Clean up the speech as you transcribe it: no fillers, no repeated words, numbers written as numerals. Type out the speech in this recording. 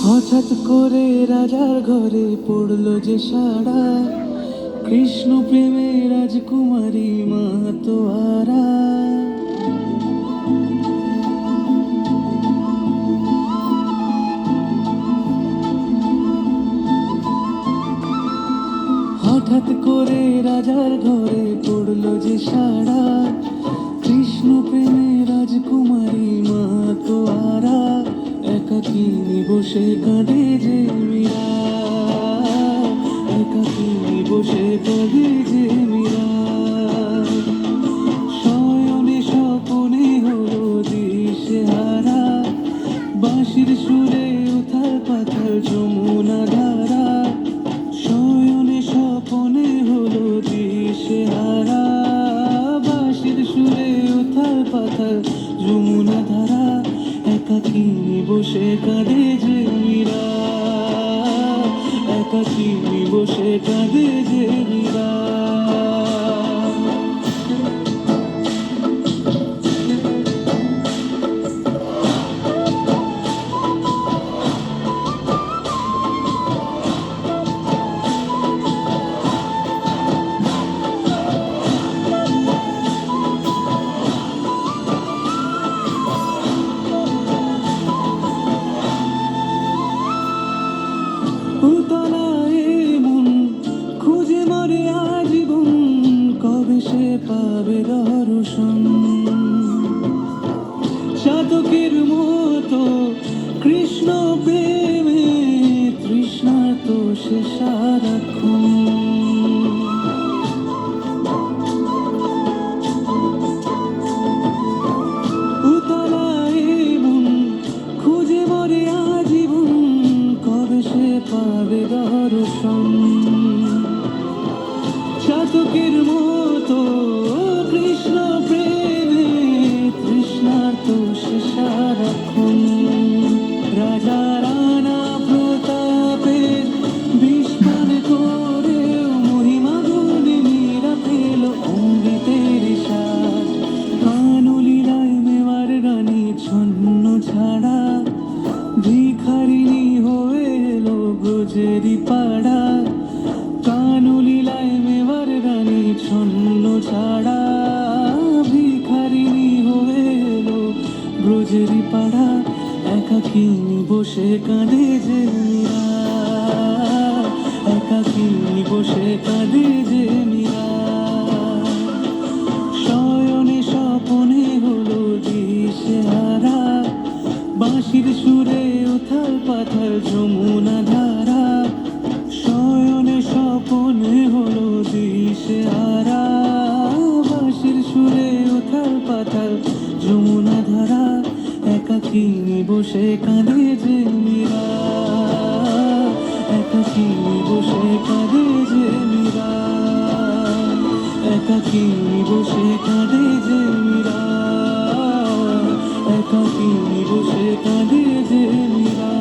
হঠাৎ করে রাজার ঘরে পড়লো যে সাড়া, কৃষ্ণ প্রেমে রাজকুমারী মাতোয়ারা। হঠাৎ করে রাজার ঘরে পড়লো যে সাড়া, কৃষ্ণ প্রেমে রাজকুমারী মাতোয়ারা। একাকিনী বসে কাঁদে যে মীরা, একাকিনী বসে কাঁদে যে মীরা। শয়নে স্বপনে হলো দিশেহারা, বাঁশির সুরে উথাল পাথাল যমুনা ধারা। শয়নে স্বপনে হলো দিশেহারা, বাঁশির সুরে উথাল পাথাল যমুনা ধারা। একাকিনী বসে কাঁদে যে মীরা, একাকিনী বসে কাঁদে যে মীরা। উতলায় মন খুঁজে মরে আজীবন, কবে সে পাবে দর্শন। চাতকের মতো কৃষ্ণ প্রেমে তৃষ্ণার্ত সে সারাক্ষণ। উতলায় মন খুঁজে মরে আজীবন, কবে সে পাবে দর্শন। চাতকের মতো কৃষ্ণ প্রেমে তৃষ্ণার্ত সে সারাক্ষণ। রাজা রানা প্রতাপের বিস্ফান করে মহিমা গুণে মীরা পেল অমৃতের স্বাদ। কানলীলায় মেওয়ার রানী ছন্ন ছাড়া, ভিখারিণী হয়ে এলো ব্রজেরই পাড়া। কানলীলায় মেওয়ার রানী ছন্ন ছাড়া, ভিখারিণী হয়ে এলো ব্রজেরই পাড়া। একাকিনী বসে কাঁদে যে মীরা, একাকিনী বসে কাঁদে যে মীরা। শয়নে স্বপনে হলো দিশেহারা, বাঁশির সুরে উথাল পাথাল যমুনা ধারা। শয়নে স্বপনে হলো দিশেহারা, বাঁশির সুরে উথাল পাথাল যমুনা ধারা। একাকিনী বসে কাঁদে যে মীরা, একাকিনী বসে কাঁদে যে মীরা, একাকিনী বসে কাঁদে যে মীরা, একাকিনী বসে কাঁদে যে মীরা।